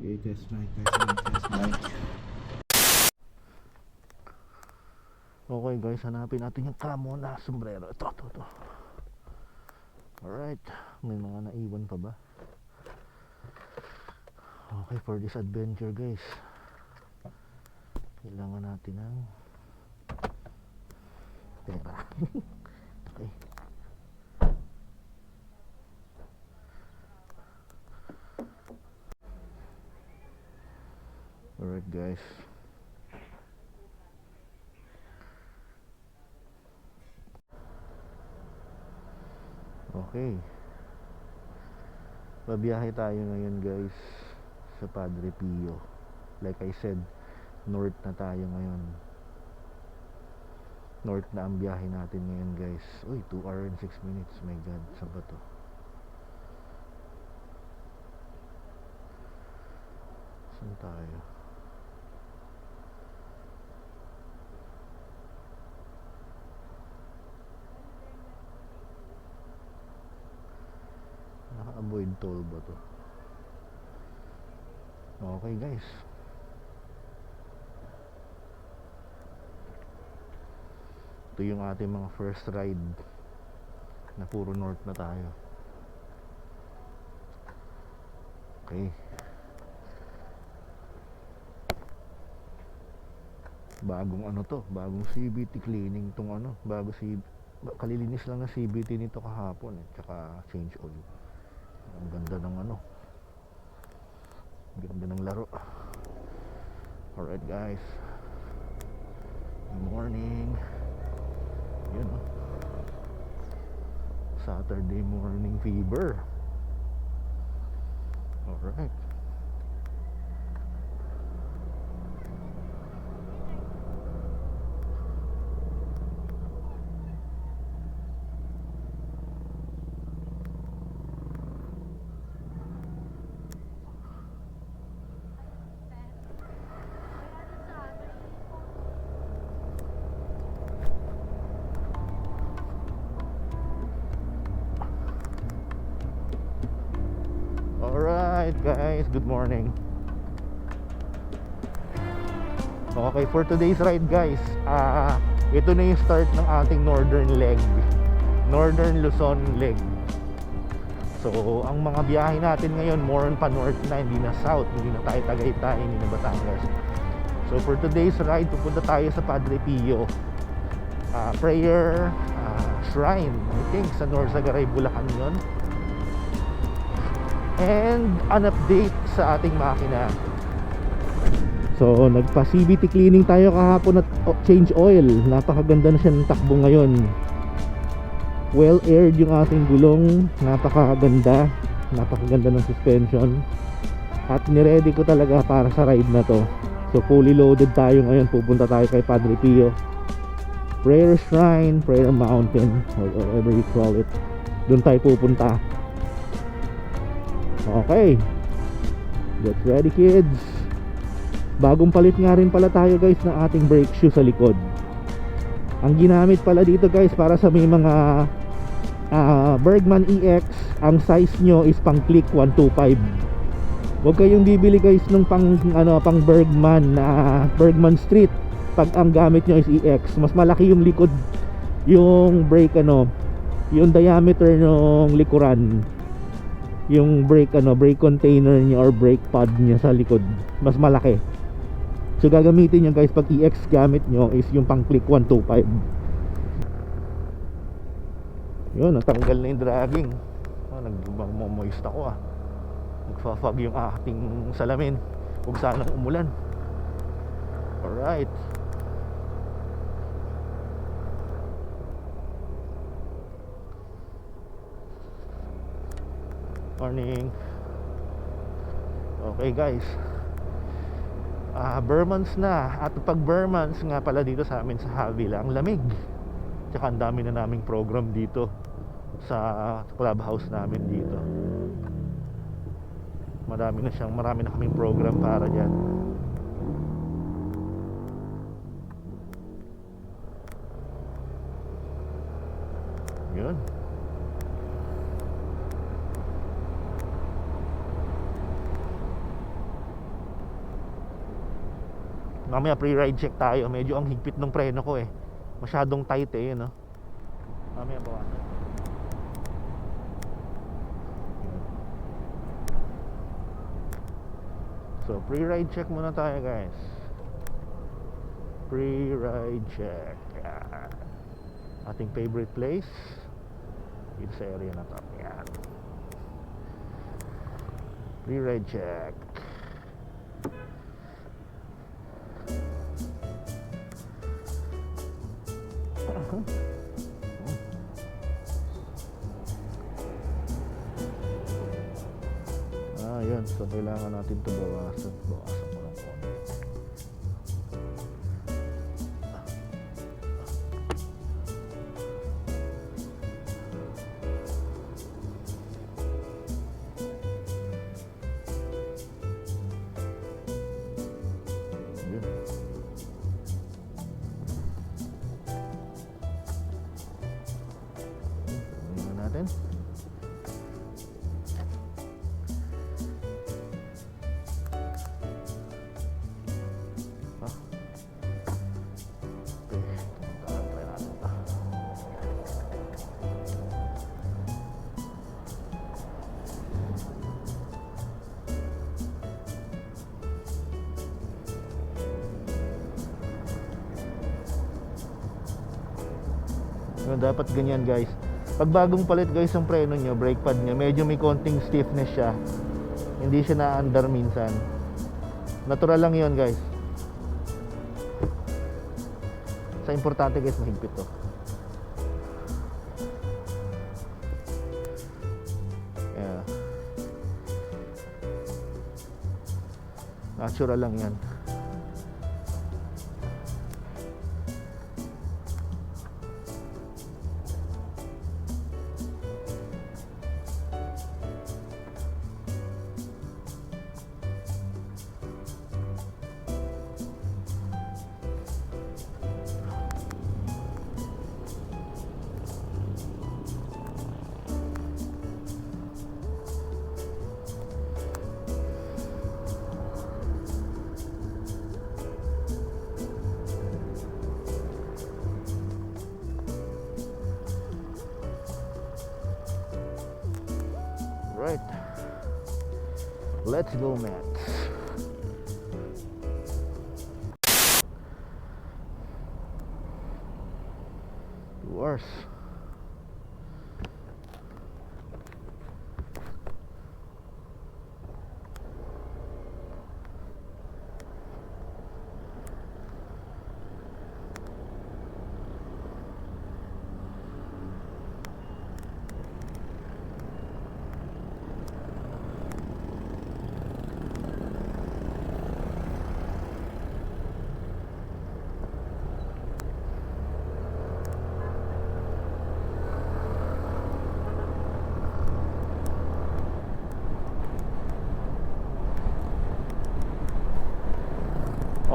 Okay, test mic, test mic. Okay guys, hanapin natin yung camo na sombrero. Ito. Alright, may mga naiwan pa ba? Okay, for this adventure guys, kailangan natin ng pera. Okay. Alright guys, okay, babiyahe tayo ngayon guys sa Padre Pio. Like I said, north na tayo ngayon. North na ang biyahe natin ngayon guys. Uy, 2 hours and 6 minutes. My god, saan ba to? Saan tayo? Naka-avoid toll ba to? Okay guys, ito yung ating mga first ride na puro north na tayo. Okay, bagong ano to, bagong CVT cleaning tong ano, kalilinis lang ng CVT nito kahapon tsaka change oil. Ang ganda ng ano, ganda ng laro. Alright guys, good morning. Yun, Saturday morning fever. Alright, alright guys, good morning. Okay, for today's ride guys, ito na yung start ng ating northern leg, Northern Luzon leg. So ang mga biyahe natin ngayon more on pa north na, hindi na south, hindi na tayo Tagaytay, hindi na Batangas. So for today's ride, pupunta tayo sa Padre Pio prayer shrine, I think sa Norzagaray, Bulacan yon. And an update sa ating makina. So nagpa CVT cleaning tayo kahapon at change oil. Napakaganda na siya ng takbo ngayon. Well aired yung ating gulong, napakaganda ng suspension. At niready ko talaga para sa ride na to. So fully loaded tayo ngayon, pupunta tayo kay Padre Pio prayer shrine, prayer mountain, or whatever you call it. Doon tayo pupunta. Okay, get ready kids. Bagong palit nga rin pala tayo guys ng ating brake shoe sa likod. Ang ginamit pala dito guys, para sa may mga Bergman EX, ang size nyo is pang click 125. Huwag kayong bibili guys ng pang Bergman Bergman Street pag ang gamit nyo is EX. Mas malaki yung likod, yung brake yung diameter ng likuran, yung brake container niya or brake pad niya sa likod, mas malaki. So gagamitin nyo guys pag EX gamit nyo is yung pang click 125. Yun, natanggal na yung dragging. Nagmomoist ako nagfa-fog yung ating salamin. Huwag sanang umulan. Alright, morning. Okay guys, Burmans na. At pag Burmans nga pala dito sa amin sa Havila, ang lamig. Tsaka ang dami na naming program dito sa clubhouse namin dito. Marami na kaming program para dyan. Yun. Mamaya pre-ride check tayo. Medyo ang higpit ng preno ko eh. Masyadong tight eh, no? Mamaya bawasan. So, pre-ride check muna tayo, guys. Pre-ride check. Yan. Ating favorite place dito sa area na to. Yan. Pre-ride check. Yun. So, kailangan natin ito bawasan mo ng konti. Yun. Tingnan natin. Dapat ganyan, guys. Pag bagong palit, guys, ang preno nyo, brake pad nyo, medyo may konting stiffness siya. Hindi siya na-under minsan. Natural lang yon, guys. Sa importante, guys, mahigpit to. Yeah. Natural lang yan. Right. Let's go, man. Worse.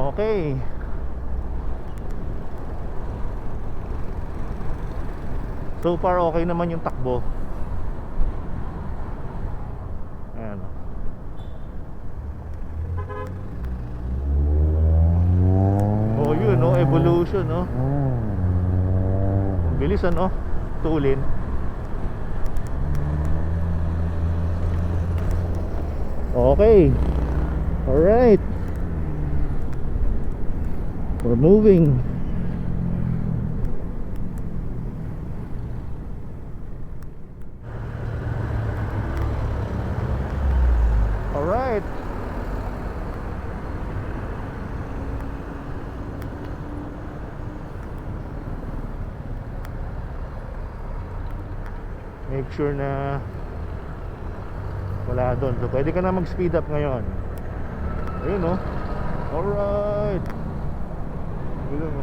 Okay. So far okay naman yung takbo. Ayan. Oh, yun, no? Evolution, no? Bilis, ano? Tulin. Okay. Alright. We're moving. All right. Make sure na wala doon. So pwede ka na mag-speed up ngayon. Ayun, no? All right. Mo.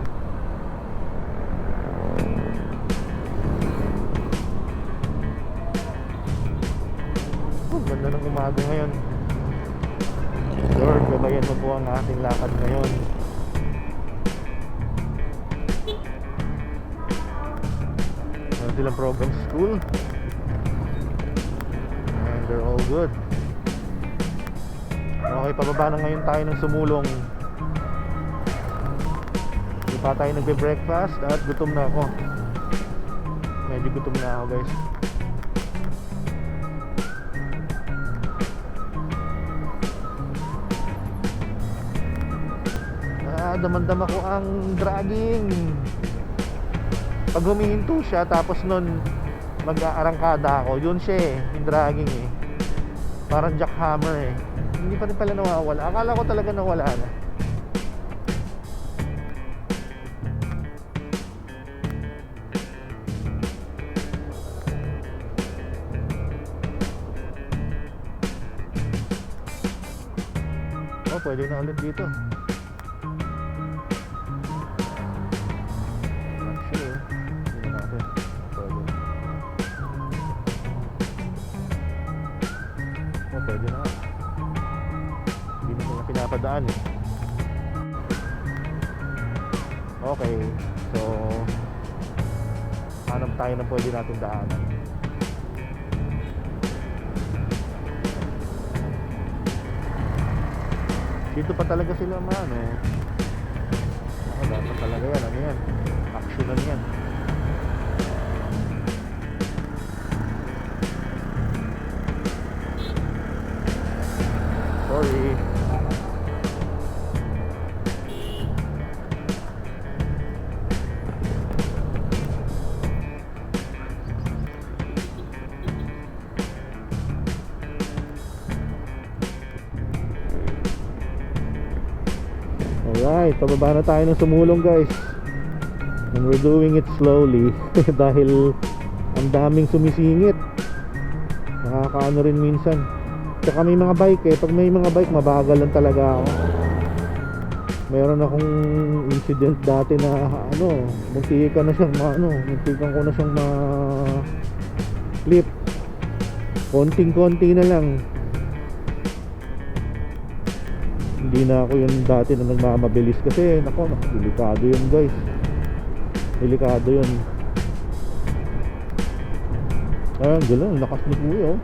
Ganda ng umaga ngayon. Lord, gabayan mo po ang ating lakad ngayon. Meron silang program sa school and they're all good. Okay, pababa na ngayon tayo ng Sumulong. Pa tayo nagbe-breakfast at gutom na ako. Medyo gutom na ako guys. Damandam ako ang dragging. Pag humihinto siya tapos nun mag-aarangkada ako, yun siya eh, yung dragging eh. Parang jackhammer eh. Hindi pa rin pala nawawala. Akala ko talaga nawala na. Oh, pwede na ulit dito. Pwede na nga. Hindi na sila pinapadaan eh. Okay. So hanap tayo ng pwede natin daanan. Dito pa talaga sila maano. Dapat talaga yan. Ano yan? Actionan yan. Sorry. Alright, pababa na tayo ng sumulong guys. And we're doing it slowly dahil ang daming sumisingit. Nakakaano rin minsan. Tsaka may mga bike eh. Pag may mga bike, mabagal lang talaga ako. Meron akong incident dati na muntikan ko na siyang ma-flip. Konting-konti na lang. Hindi na ako yung dati na nagmamabilis kasi delikado yun guys. Delikado yun. Ayun, gano'n, lakas ni Kuya oh.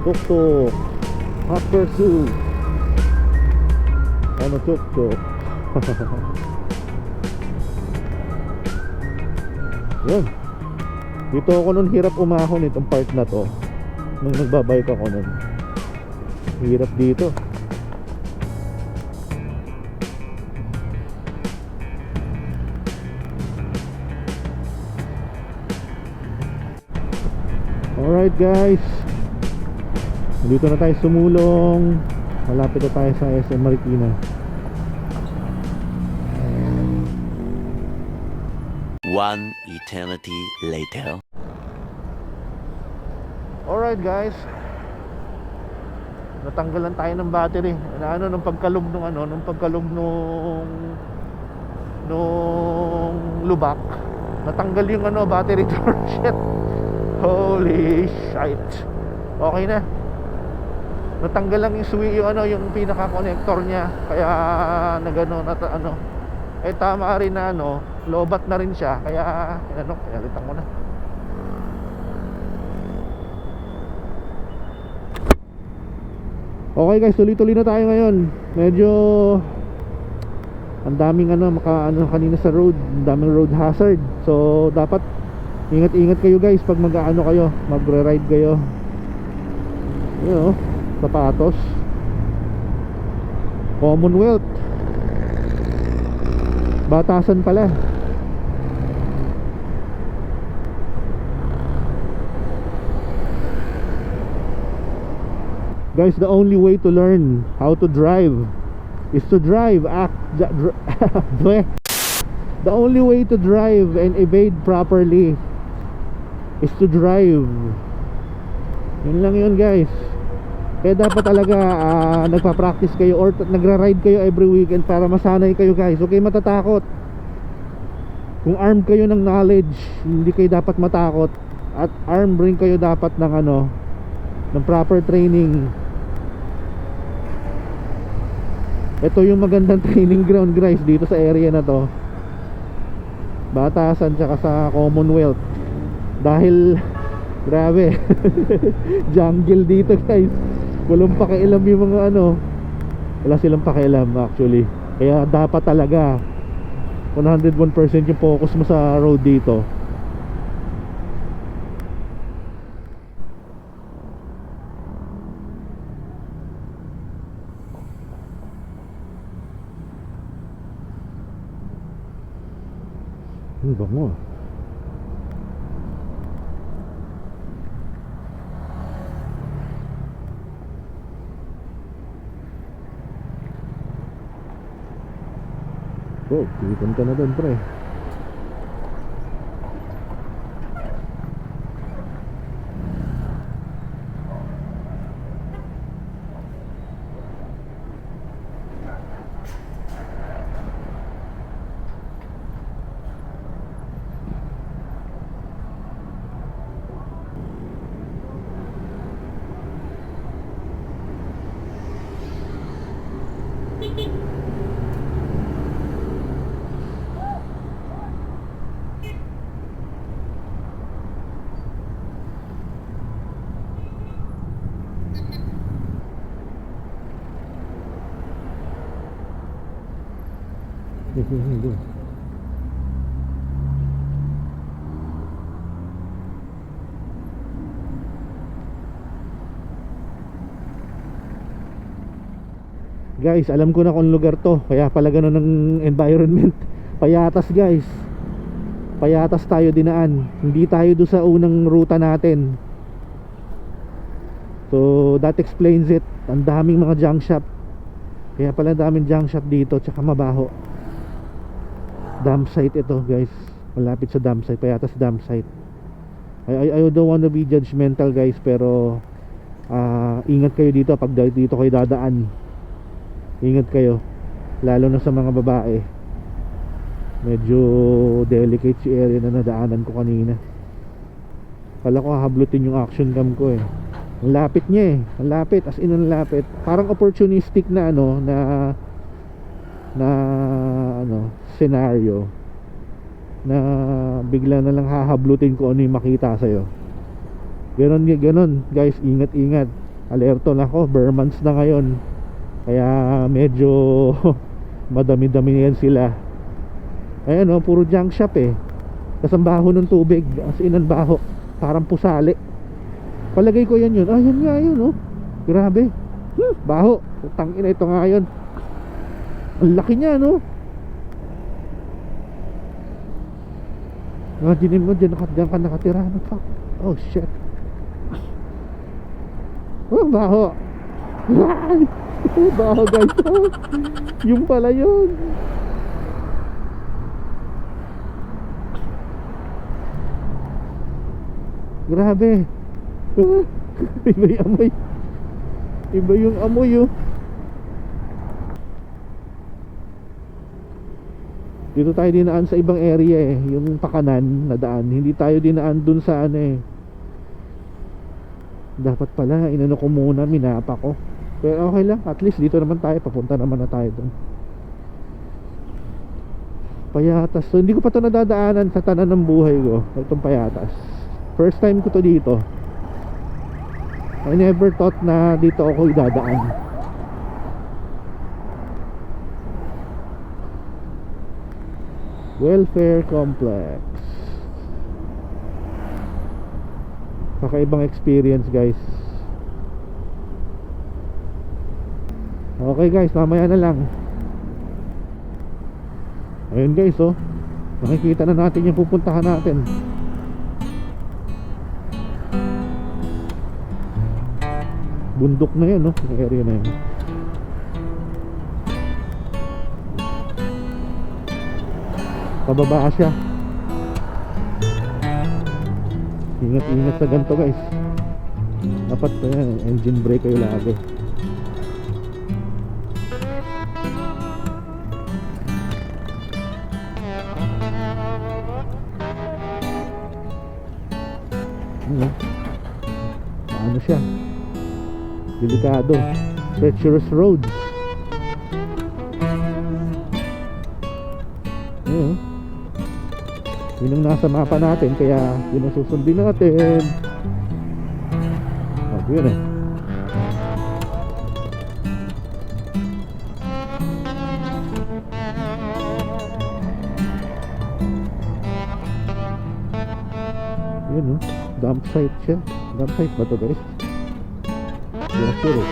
Tuk-tuk, hot pursuit. Ano tuk-tuk? Yan. Dito ako nun hirap umahon itong part na to. Nung nagbabike ako nun, hirap dito. Alright guys, dito na tayo sumulong. Malapit na tayo sa SM Marikina. One eternity later. Alright guys, natanggalan tayo ng battery. Nung pagkalog nung lubak, natanggal yung battery door. Shit. Holy shit. Okay na. Natanggal lang yung switch, yung pinaka-connector niya. Kaya tama rin na lobat na rin siya. Kaya pinalitan ko na. Okay guys, tuloy-tuloy na tayo ngayon. Medyo ang daming kanina sa road, ang daming road hazard. So dapat ingat-ingat kayo guys pag magre-ride kayo. Sapatos. Commonwealth. Batasan pala. Guys, the only way to learn how to drive is to drive. The only way to drive and evade properly is to drive. Yun lang yun guys. Kaya dapat talaga nagpa-practice kayo or nagra-ride kayo every weekend para masanay kayo guys. Okay, matatakot. Kung armed kayo ng knowledge, hindi kayo dapat matakot. At armed rin kayo dapat ng ng proper training. Ito yung magandang training ground guys dito sa area na to. Batasan tsaka sa Commonwealth. Dahil grabe jungle dito guys. Walang pakialam yung mga ano. Wala silang pakialam actually. Kaya dapat talaga 101% yung focus mo sa road dito. Ang bango ah. Oh, tipan ka na doon pre. Hindi. Guys, alam ko na kung lugar to. Kaya pala ganun ang environment. Payatas guys. Payatas tayo dinaan. Hindi tayo doon sa unang ruta natin. So that explains it. Ang daming mga junk shop. Kaya pala daming junk shop dito. Tsaka mabaho. Dump site ito guys. Malapit sa dump site. Payatas dump site. I don't want to be judgmental guys. Pero ingat kayo dito pag dito kayo dadaan. Ingat kayo. Lalo na sa mga babae. Medyo delicate si area na nadaanan ko kanina. Kala ko hahablutin yung action cam ko eh. Ang lapit niya eh. Ang lapit. As in ang lapit. Parang opportunistic na ano na scenario na bigla na lang hahablutin ko ano yung makita sa'yo. Ganon guys. Ingat alerto na ako. Bare months na ngayon. Kaya medyo madami-dami yan sila. Ayan o, puro junk shop eh. Kas ang baho ng tubig. As in ang baho. Parang pusali. Palagay ko yan yun. Yan nga yun oh. Grabe. Baho. Tangina ito nga yun. Ang laki niya no. Imagine mo dyan ka nakatira. Fuck. Oh shit. Oh baho. Baho guys. Yung pala yun. Grabe. Iba yung amoy. Iba yung amoy oh. Dito tayo dinaan sa ibang area eh. Yung pakanan na daan. Hindi tayo dinaan dun sa ano eh. Dapat pala inano ko muna, minapa ko. Pero okay lang, at least dito naman tayo. Papunta naman na tayo dun. Payatas. So hindi ko pa ito nadadaanan sa tanan ng buhay ko. Itong Payatas. First time ko to dito. I never thought na dito ako idadaan. Welfare Complex. Kakaibang experience guys. Okay guys, mamaya na lang. Ayun guys oh. Nakikita na natin yung pupuntahan natin. Bundok na yun oh, yung area na yun. Pababa siya. Ingat sa ganito guys. Dapat engine brake kayo lagi. Ano siya? Delikado. Treacherous roads. Yun ang nasa mapa natin, kaya yun ang susundin natin. Yun eh. Yun oh, dump site siya. Dump site ba to guys? Hindi na sure eh.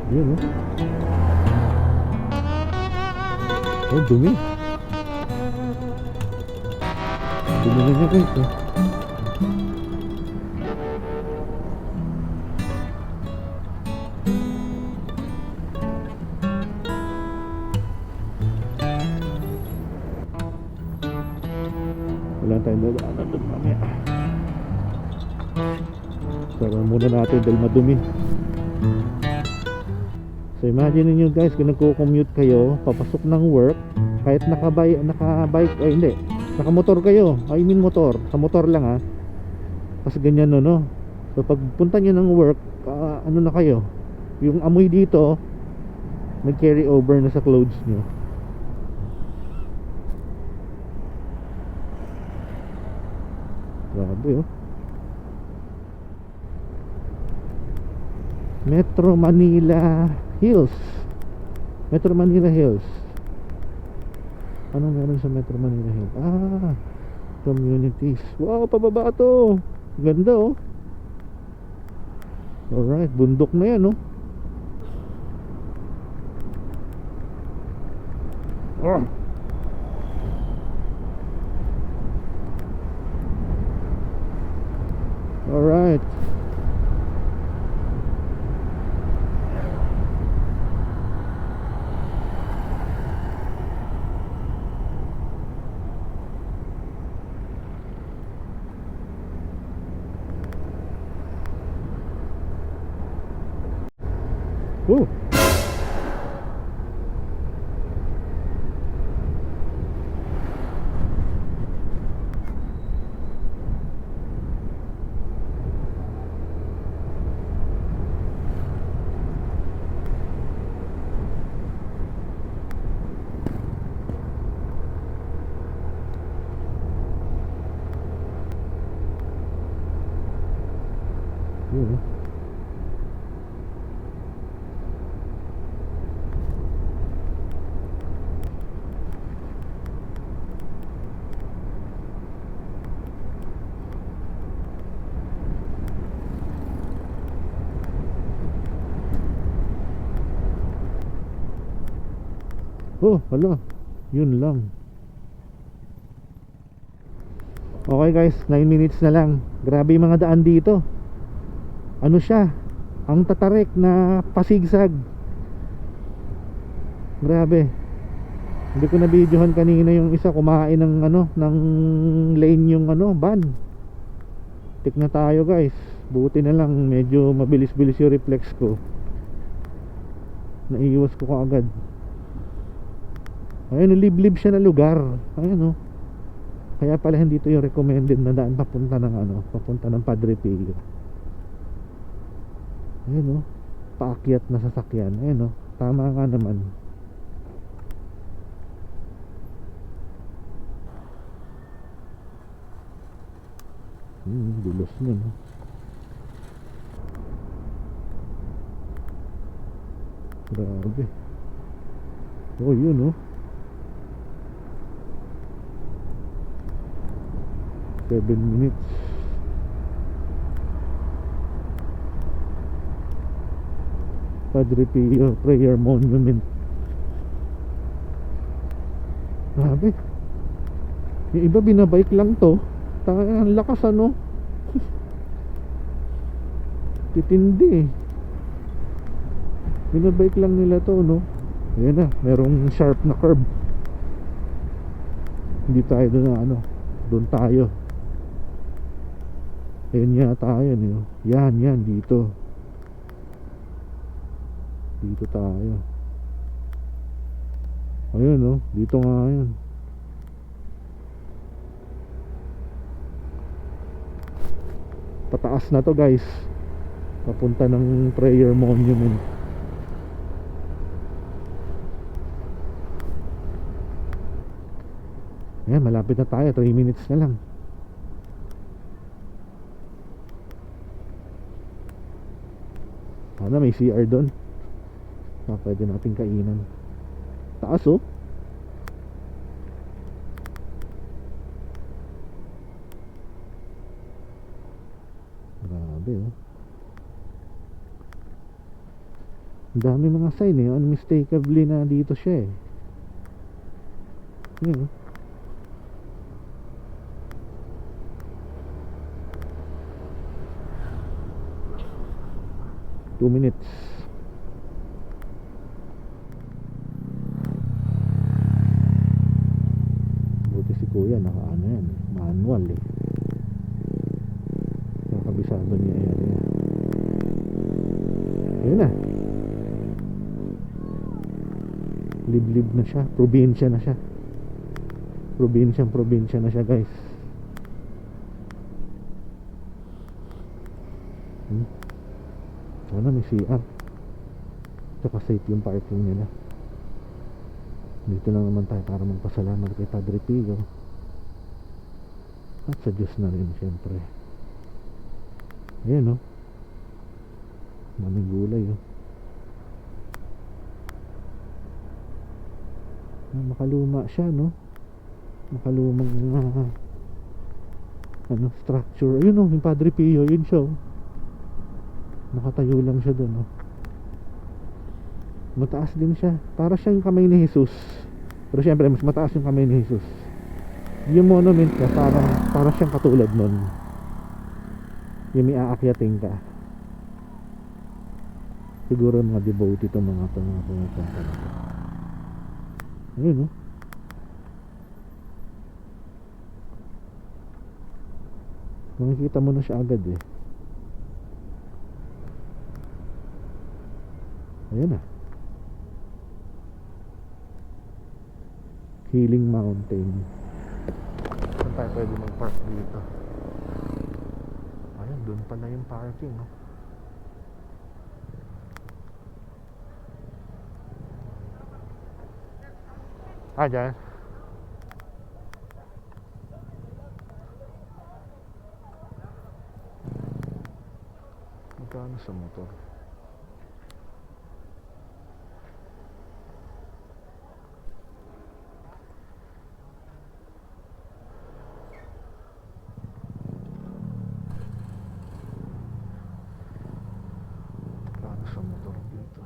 Yun oh. Oh, dumi. Dumi na niya guys oh. Wala tayong dadaanan doon mamaya. Sarang muna natin dahil madumi. So imagine niyo guys, kung nagko-commute kayo papasok ng work, kahit naka-bike ay hindi, naka-motor kayo, I mean motor, sa motor lang ha. Kasi ganyan no. So pag punta niyo ng work, ano na kayo, yung amoy dito nag-carry over na sa clothes niyo. Grabe oh. Metro Manila Hills. Metro Manila Hills. Anong meron sa Metro Manila Hills? Communities. Wow, pababa to. Ganda oh. Alright, bundok na yan oh. Alright. Oh. Yun. Oh, hala. Yun lang. Okay guys, 9 minutes na lang. Grabe yung mga daan dito. Ano siya? Ang tatarek na pasigsag. Grabe. Hindi ko na videohan kanina yung isa kumain ng ng lane yung van. Tik na tayo guys. Buti na lang medyo mabilis-bilis yung reflex ko. Naiiwas ko kaagad. Ayun, liblib siya na lugar. Ayun Kaya pala hindi ito yung recommended na daan papunta ng papunta ng Padre Pio. Ayun paakyat na sasakyan. Ayun tama nga naman. Dulos na Grabe. Oh, yun 7 minutes. Padre Pio Prayer Monument. Grabe. Yung iba binabike lang to. Ang lakas titindi binabike lang nila to Ayan na, merong sharp na curve. Hindi tayo doon doon tayo. Ayun yata yun Yan dito. Dito tayo. Ayun dito nga yun. Pataas na to guys. Papunta ng Prayer Monument. Ayan, malapit na tayo, 3 minutes na lang. Ano, may CR doon. Pwede natin kainan. Taas oh. Grabe oh. Ang dami mga sign eh. Unmistakably na dito siya eh. Yun oh. Two minutes. Buti si kuya naka ano yan, manual eh. Nakabisado niya area. Ayun na. Liblib na siya. Probinsya na siya. Probinsya na siya guys. Sana may CR. Tsaka safe yung parking nila. Dito lang naman tayo para magpasalamat kay Padre Pio. At sa Diyos na rin syempre. Ayan oh. Daming gulay oh. Makaluma siya no. Makalumang ano, structure. Ayun oh, yung Padre Pio, yun siya oh. Nakatayo lang siya doon oh. Mataas din siya. Para siya yung kamay ni Jesus. Pero syempre mas mataas yung kamay ni Jesus. Yung monument niya para siyang katulad nun. Yung may aakyatin ka. Siguro mga devotee itong mga pumunta na ito. Ayun oh. Makikita mo na siya agad eh. Ayan na. Healing Mountain. Saan tayo pwede mag-park dito? Ayan, doon pala yung parking no? Dyan. Magkano sa motor? Magkano sa motor dito?